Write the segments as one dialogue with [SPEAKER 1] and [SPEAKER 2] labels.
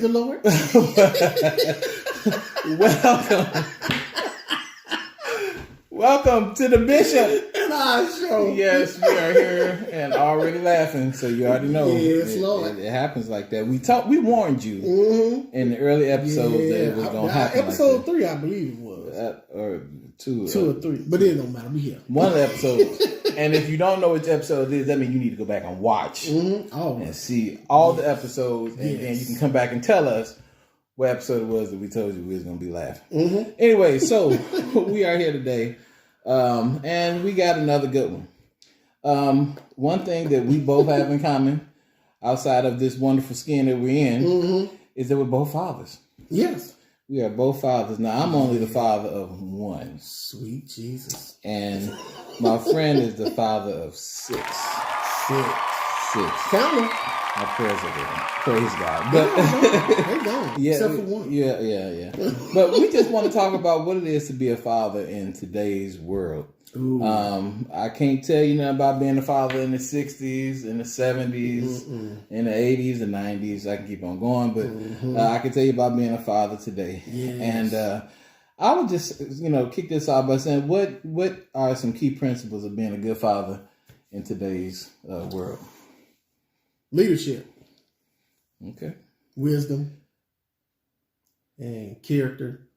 [SPEAKER 1] the Lord.
[SPEAKER 2] Welcome to the Bishop
[SPEAKER 1] And our show.
[SPEAKER 2] Yes, we are here and already laughing, so you already know.
[SPEAKER 1] Yes, Lord.
[SPEAKER 2] It happens like that. We warned you in the early episodes that it was going to happen.
[SPEAKER 1] Episode
[SPEAKER 2] like
[SPEAKER 1] 3, I believe it was.
[SPEAKER 2] Or 2.
[SPEAKER 1] 2 or 3. But it don't matter. We here.
[SPEAKER 2] One of the episodes. And if you don't know which episode it is, that means you need to go back and watch and see all the episodes, and then you can come back and tell us what episode it was that we told you we was going to be laughing. Anyway, so we are here today, and we got another good one. One thing that we both have in common, outside of this wonderful skin that we're in, is that we're both fathers.
[SPEAKER 1] Yes.
[SPEAKER 2] We are both fathers. Now, I'm only the father of one.
[SPEAKER 1] Sweet Jesus.
[SPEAKER 2] And my friend is the father of 6. 6.
[SPEAKER 1] Count them.
[SPEAKER 2] My prayers are there. Praise God. But
[SPEAKER 1] They're gone.
[SPEAKER 2] yeah,
[SPEAKER 1] except for one.
[SPEAKER 2] Yeah. But we just want to talk about what it is to be a father in today's world.
[SPEAKER 1] Ooh.
[SPEAKER 2] I can't tell you nothing about being a father in the 60s, in the 70s, in the 80s, the 90s. I can keep on going, but I can tell you about being a father today.
[SPEAKER 1] Yes.
[SPEAKER 2] And I would just, kick this off by saying, what are some key principles of being a good father in today's world?
[SPEAKER 1] Leadership.
[SPEAKER 2] Okay.
[SPEAKER 1] Wisdom. And character.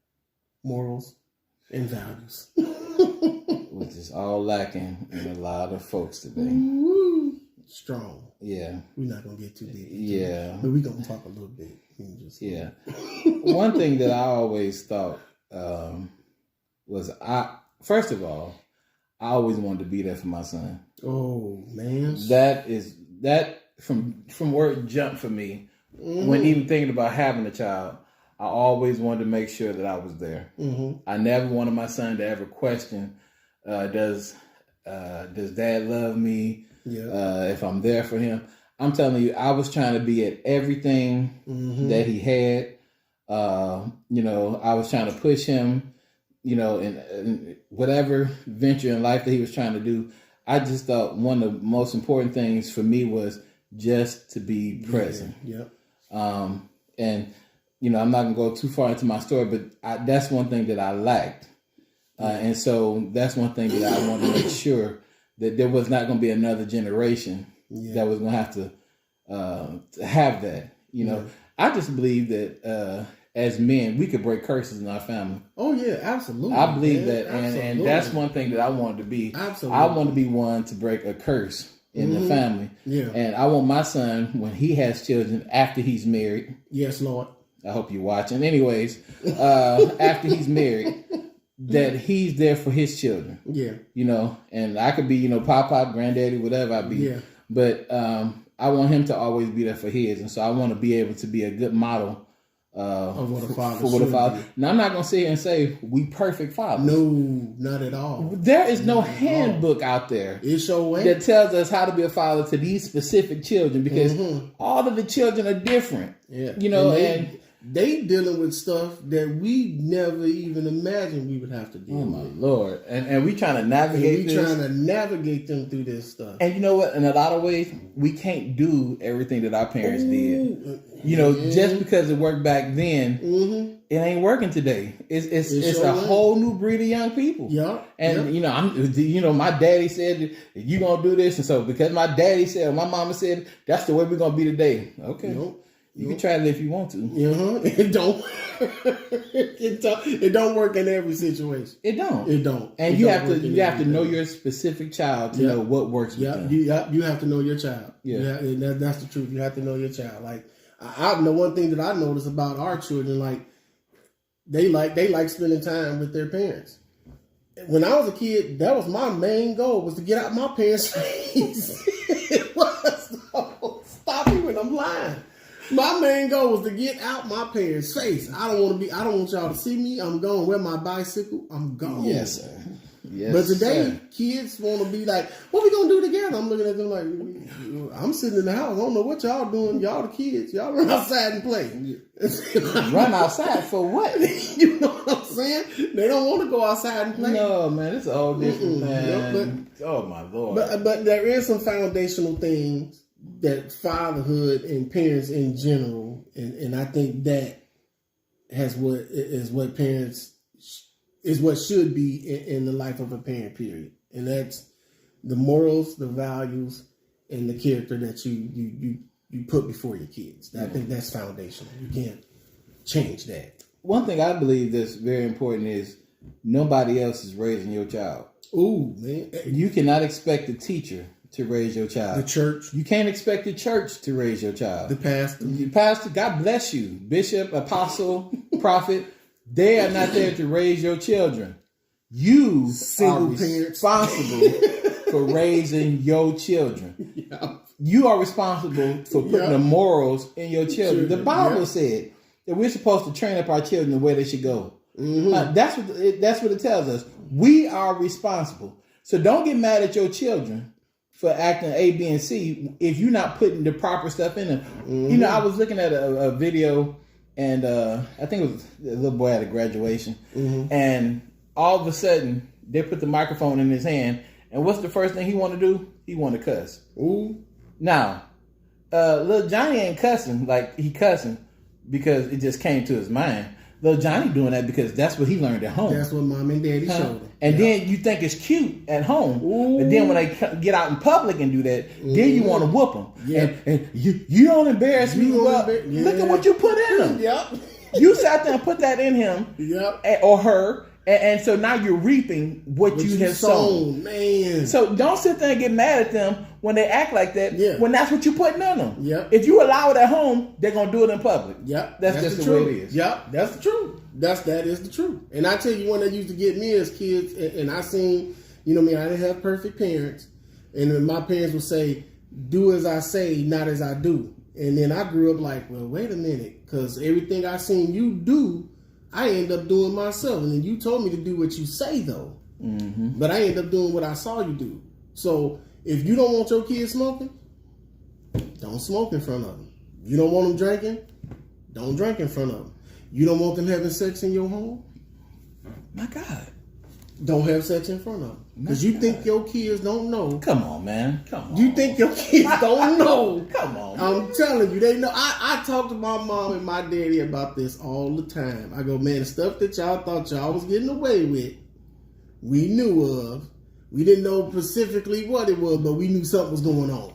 [SPEAKER 1] Morals. And values.
[SPEAKER 2] Which is all lacking in a lot of folks today.
[SPEAKER 1] Woo. Strong.
[SPEAKER 2] Yeah.
[SPEAKER 1] We're not going to get too deep.
[SPEAKER 2] Yeah.
[SPEAKER 1] But we're going to talk a little bit.
[SPEAKER 2] Yeah. One thing that I always thought was first of all, I always wanted to be there for my son.
[SPEAKER 1] Oh, man.
[SPEAKER 2] That from where it jumped for me, when even thinking about having a child, I always wanted to make sure that I was there. I never wanted my son to ever question, does dad love me? If I'm there for him. I'm telling you, I was trying to be at everything that he had. I was trying to push him, in whatever venture in life that he was trying to do. I just thought one of the most important things for me was just to be present. And I'm not going to go too far into my story, but that's one thing that I lacked. And so that's one thing that I wanted to make sure that there was not going to be another generation that was going to have to have that. I just believe that as men, we could break curses in our family.
[SPEAKER 1] Oh, yeah, absolutely.
[SPEAKER 2] I believe that. And that's one thing that I wanted to be.
[SPEAKER 1] Absolutely.
[SPEAKER 2] I want to be one to break a curse in the family.
[SPEAKER 1] Yeah.
[SPEAKER 2] And I want my son, when he has children, after he's married.
[SPEAKER 1] Yes, Lord.
[SPEAKER 2] I hope you're watching. Anyways, after he's married, that he's there for his children. Yeah. And I could be, pop, granddaddy, whatever I be. Yeah. But I want him to always be there for his. And so I want to be able to be a good model
[SPEAKER 1] of what a father.
[SPEAKER 2] Now, I'm not going to sit here and say we perfect fathers.
[SPEAKER 1] No, not at all.
[SPEAKER 2] There is no handbook out there that tells us how to be a father to these specific children, because all of the children are different. Yeah.
[SPEAKER 1] And they dealing with stuff that we never even imagined we would have to deal with.
[SPEAKER 2] Oh, my Lord. And we trying to navigate this.
[SPEAKER 1] trying to navigate them through this stuff.
[SPEAKER 2] And you know what? In a lot of ways, we can't do everything that our parents did. Just because it worked back then, it ain't working today. It's a whole new breed of young people. Yeah. And, my daddy said, you going to do this. And so because my daddy said, my mama said, that's the way we're going to be today. Okay. You can try it if you want to.
[SPEAKER 1] It don't. It don't work in every situation.
[SPEAKER 2] It don't. And
[SPEAKER 1] it
[SPEAKER 2] you have to know your specific child to know what works with them.
[SPEAKER 1] You have to know your child. Yeah, that's the truth. You have to know your child. Like I know one thing that I noticed about our children, like they like spending time with their parents. When I was a kid, that was my main goal, was to get out my parents' face. It was. Stop me when I'm lying. My main goal was to get out my parents' face. I don't want y'all to see me. I'm going. Where my bicycle? I'm gone.
[SPEAKER 2] Yes, sir. Yes,
[SPEAKER 1] but today, kids want to be like, what we going to do together? I'm looking at them like, I'm sitting in the house. I don't know what y'all doing. Y'all the kids. Y'all run outside and play.
[SPEAKER 2] Run outside for what?
[SPEAKER 1] You know what I'm saying? They don't want to go outside and play.
[SPEAKER 2] No, man. It's all different, man. Oh, my Lord.
[SPEAKER 1] But there is some foundational things that fatherhood and parents in general And I think that what parents is what should be in the life of a parent, period. And that's the morals, the values, and the character that you put before your kids. I think that's foundational. You can't change that.
[SPEAKER 2] One thing I believe that's very important is nobody else is raising your child.
[SPEAKER 1] Ooh, man.
[SPEAKER 2] You cannot expect the teacher to raise your child.
[SPEAKER 1] The church.
[SPEAKER 2] You can't expect the church to raise your child.
[SPEAKER 1] The pastor.
[SPEAKER 2] The pastor, God bless you. Bishop, apostle, prophet, they are not there to raise your children. You are responsible for raising your children. Yeah. You are responsible for putting the morals in your children. The Bible said that we're supposed to train up our children the way they should go. Mm-hmm. That's what it tells us. We are responsible. So don't get mad at your children for acting A, B, and C if you're not putting the proper stuff in them. Mm-hmm. You know, I was looking at a video, and I think it was a little boy at a graduation, and all of a sudden they put the microphone in his hand, and what's the first thing he want to do? He want to cuss. Ooh. Now, little Johnny ain't cussing like he cussing because it just came to his mind. Little Johnny doing that because that's what he learned at home.
[SPEAKER 1] That's what mom and daddy showed him.
[SPEAKER 2] And then you think it's cute at home. Ooh. But then when they get out in public and do that, then you want to whoop them. Yeah. And you don't embarrass me. Look at what you put in them. Yep. You sat there and put that in him or her. And so now you're reaping what you have sown. Man. So don't sit there and get mad at them when they act like that, when that's what you're putting in them. Yep. If you allow it at home, they're going to do it in public. Yep. That's just the way it is.
[SPEAKER 1] Yep. That's the truth. That is the truth. And I tell you, one that used to get me as kids, and I seen, I didn't have perfect parents. And my parents would say, do as I say, not as I do. And then I grew up like, well, wait a minute, because everything I seen you do, I end up doing myself. And then you told me to do what you say, though. Mm-hmm. But I end up doing what I saw you do. So if you don't want your kids smoking, don't smoke in front of them. You don't want them drinking, don't drink in front of them. You don't want them having sex in your home?
[SPEAKER 2] My God.
[SPEAKER 1] Don't have sex in front of them. Because you think your kids don't know.
[SPEAKER 2] Come on, man. Come on.
[SPEAKER 1] You think your kids don't know.
[SPEAKER 2] Come on.
[SPEAKER 1] I'm telling you, they know. I talk to my mom and my daddy about this all the time. I go, man, the stuff that y'all thought y'all was getting away with, we knew of. We didn't know specifically what it was, but we knew something was going on.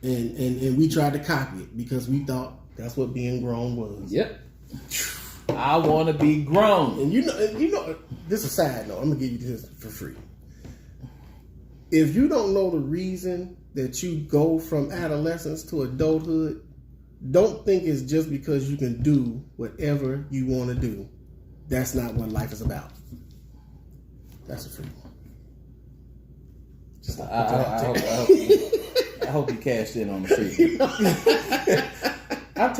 [SPEAKER 1] And we tried to copy it because we thought that's what being grown was.
[SPEAKER 2] Yep. I want to be grown.
[SPEAKER 1] And you know, this is a side note. I'm going to give you this for free. If you don't know the reason that you go from adolescence to adulthood, don't think it's just because you can do whatever you want to do. That's not what life is about. That's a free one.
[SPEAKER 2] Just I hope you cashed in on the free. I'm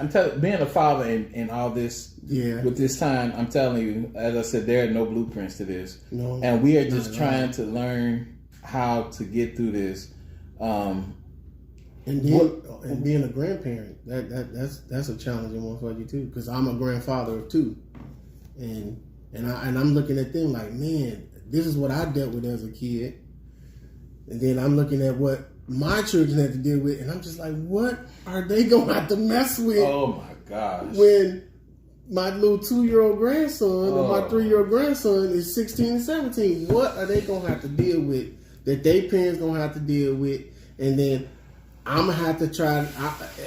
[SPEAKER 2] telling, being a father and all this, with this time, I'm telling you, as I said, there are no blueprints to this, and we are just trying to learn how to get through this.
[SPEAKER 1] And being a grandparent, that's a challenging one for you too, because I'm a grandfather of two, and I'm looking at them like, man, this is what I dealt with as a kid, and then I'm looking at what my children had to deal with, and I'm just like, what are they going to have to mess with?
[SPEAKER 2] Oh my gosh!
[SPEAKER 1] When my little 2-year-old grandson or my 3-year-old grandson is 16 and 17, what are they going to have to deal with that their parents going to have to deal with? And then I'm going to have to try.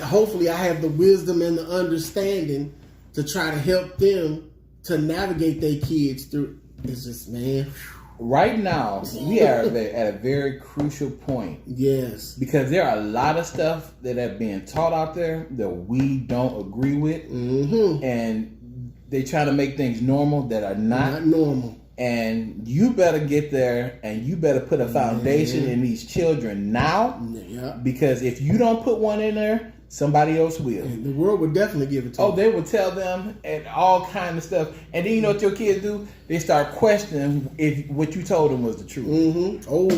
[SPEAKER 1] Hopefully, I have the wisdom and the understanding to try to help them to navigate their kids through. It's just, man.
[SPEAKER 2] Right now, we are at a very crucial point.
[SPEAKER 1] Yes.
[SPEAKER 2] Because there are a lot of stuff that are being taught out there that we don't agree with. Mm-hmm. And they try to make things normal that are not
[SPEAKER 1] normal.
[SPEAKER 2] And you better get there and you better put a foundation in these children now. Yeah. Because if you don't put one in there, somebody else will.
[SPEAKER 1] And the world would definitely give it to them.
[SPEAKER 2] Oh, they will tell them and all kind of stuff. And then you know what your kids do? They start questioning if what you told them was the truth. Mm-hmm. Oh.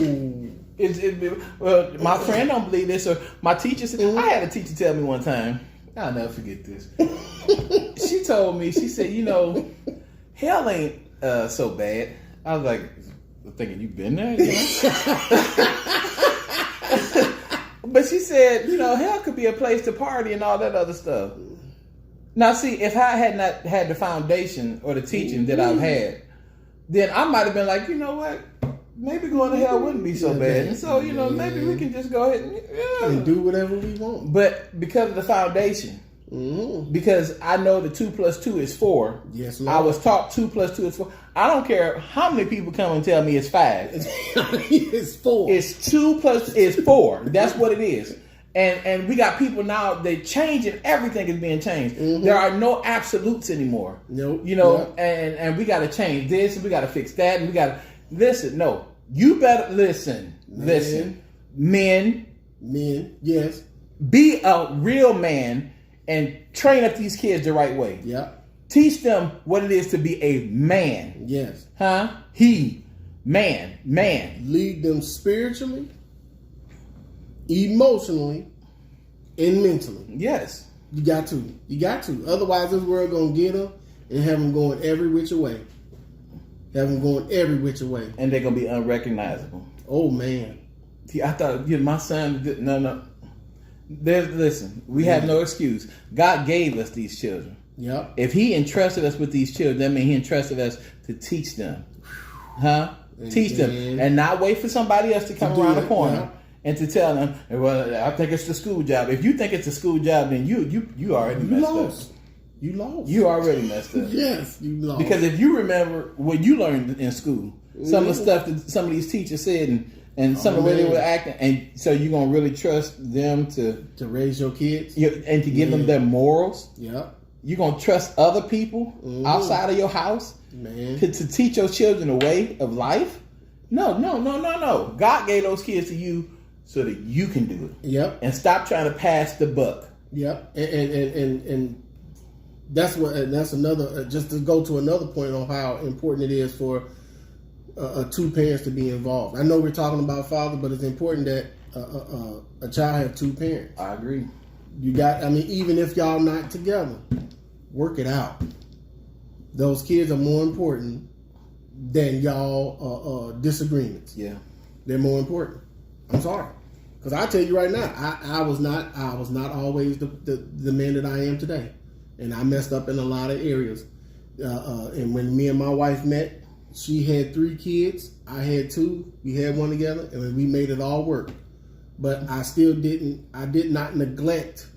[SPEAKER 2] Well, my friend don't believe this. Or my teacher said, I had a teacher tell me one time, I'll never forget this. She told me, she said, hell ain't so bad. I was like, thinking, you been there? But she said, hell could be a place to party and all that other stuff. Now, see, if I had not had the foundation or the teaching that I've had, then I might have been like, you know what? Maybe going to hell wouldn't be so bad. And so, maybe we can just go ahead
[SPEAKER 1] and do whatever we want.
[SPEAKER 2] But because of the foundation, because I know the 2 + 2 is 4.
[SPEAKER 1] Yes, Lord.
[SPEAKER 2] I was taught 2 + 2 is 4. I don't care how many people come and tell me it's 5.
[SPEAKER 1] It's 4.
[SPEAKER 2] It's 2 + is 4. That's what it is. And we got people now, they changing, everything is being changed. There are no absolutes anymore.
[SPEAKER 1] Nope.
[SPEAKER 2] And we got to change this, we got to fix that, and we got to listen. No, you better listen. Listen. Men,
[SPEAKER 1] yes.
[SPEAKER 2] Be a real man and train up these kids the right way.
[SPEAKER 1] Yeah.
[SPEAKER 2] Teach them what it is to be a man.
[SPEAKER 1] Yes.
[SPEAKER 2] Man.
[SPEAKER 1] Lead them spiritually, emotionally, and mentally.
[SPEAKER 2] Yes.
[SPEAKER 1] You got to. Otherwise, this world gonna get them and have them going every which way. And
[SPEAKER 2] they're gonna be unrecognizable.
[SPEAKER 1] Oh man.
[SPEAKER 2] See, I thought my son. No. Listen, we have no excuse. God gave us these children.
[SPEAKER 1] Yep.
[SPEAKER 2] If He entrusted us with these children, that means He entrusted us to teach them. Teach them, and not wait for somebody else to come around the corner and to tell them, well, I think it's the school job. If you think it's a school job, then you already messed up.
[SPEAKER 1] You lost.
[SPEAKER 2] You already messed up.
[SPEAKER 1] Yes, you lost.
[SPEAKER 2] Because if you remember what you learned in school, some of the stuff that some of these teachers said and some of the way they were acting, and so you're going to really trust them to
[SPEAKER 1] raise your kids?
[SPEAKER 2] And to give them their morals?
[SPEAKER 1] Yeah.
[SPEAKER 2] You're going to trust other people outside of your house to teach your children the way of life? No. God gave those kids to you so that you can do it.
[SPEAKER 1] Yep.
[SPEAKER 2] And stop trying to pass the buck.
[SPEAKER 1] Yep. And that's another, just to go to another point on how important it is for two parents to be involved. I know we're talking about father, but it's important that a child have two parents.
[SPEAKER 2] I agree.
[SPEAKER 1] Even if y'all not together, work it out. Those kids are more important than y'all disagreements.
[SPEAKER 2] Yeah.
[SPEAKER 1] They're more important. I'm sorry. Because I tell you right now, I was not always the man that I am today. And I messed up in a lot of areas. And when me and my wife met, she had 3 kids. I had 2. We had 1 together, and we made it all work. But I did not neglect.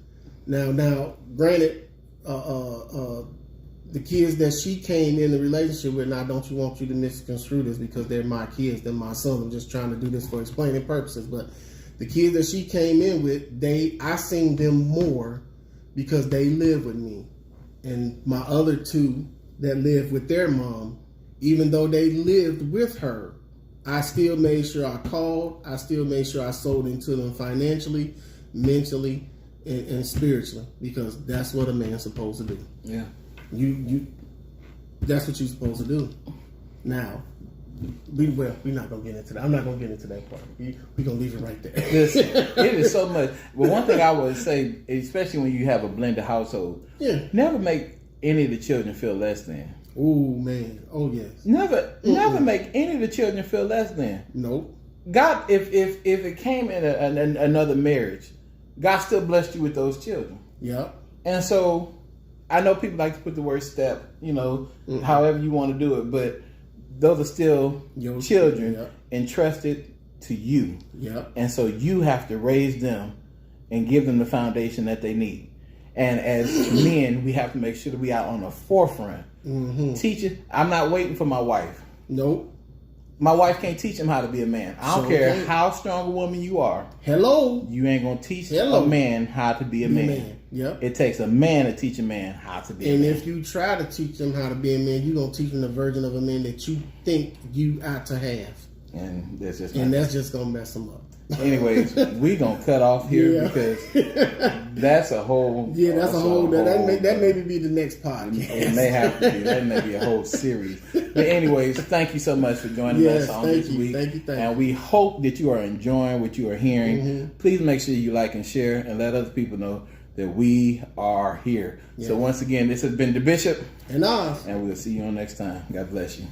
[SPEAKER 1] Now, granted, the kids that she came in the relationship with, now don't you want you to misconstrue this because they're my kids, they're my son. I'm just trying to do this for explaining purposes. But the kids that she came in with, I seen them more because they live with me. And my other 2 that lived with their mom, even though they lived with her, I still made sure I called. I still made sure I sold into them financially, mentally, and spiritually, because that's what a man's supposed to do.
[SPEAKER 2] Yeah.
[SPEAKER 1] That's what you're supposed to do. Now, we're not gonna get into that. I'm not gonna get into that part. We're gonna leave it right there.
[SPEAKER 2] Listen, it is so much. Well, one thing I would say, especially when you have a blended household, never make any of the children feel less than.
[SPEAKER 1] Oh man. Oh yes.
[SPEAKER 2] Never make any of the children feel less than.
[SPEAKER 1] Nope.
[SPEAKER 2] God, if it came in another marriage, God still blessed you with those children.
[SPEAKER 1] Yep.
[SPEAKER 2] And so, I know people like to put the word step, however you want to do it, but those are still your children entrusted to you.
[SPEAKER 1] Yep.
[SPEAKER 2] And so you have to raise them and give them the foundation that they need. And as men, we have to make sure that we are on the forefront. Teaching. I'm not waiting for my wife.
[SPEAKER 1] Nope.
[SPEAKER 2] My wife can't teach him how to be a man. I don't care how strong a woman you are.
[SPEAKER 1] Hello.
[SPEAKER 2] You ain't going to teach a man how to be a man.
[SPEAKER 1] Yep.
[SPEAKER 2] It takes a man to teach a man how to be a man.
[SPEAKER 1] And if you try to teach them how to be a man, you're going to teach them the version of a man that you think you ought to have.
[SPEAKER 2] And that's just
[SPEAKER 1] going to mess them up.
[SPEAKER 2] Anyways, we going to cut off here because that's a whole...
[SPEAKER 1] Yeah, that's a whole... That may be the next podcast.
[SPEAKER 2] It may have to be. That may be a whole series. But anyways, thank you so much for joining us on this week. Thank you. And we hope that you are enjoying what you are hearing. Please make sure you like and share and let other people know that we are here. So once again, this has been DaBizhop.
[SPEAKER 1] And us.
[SPEAKER 2] And we'll see you on next time. God bless you.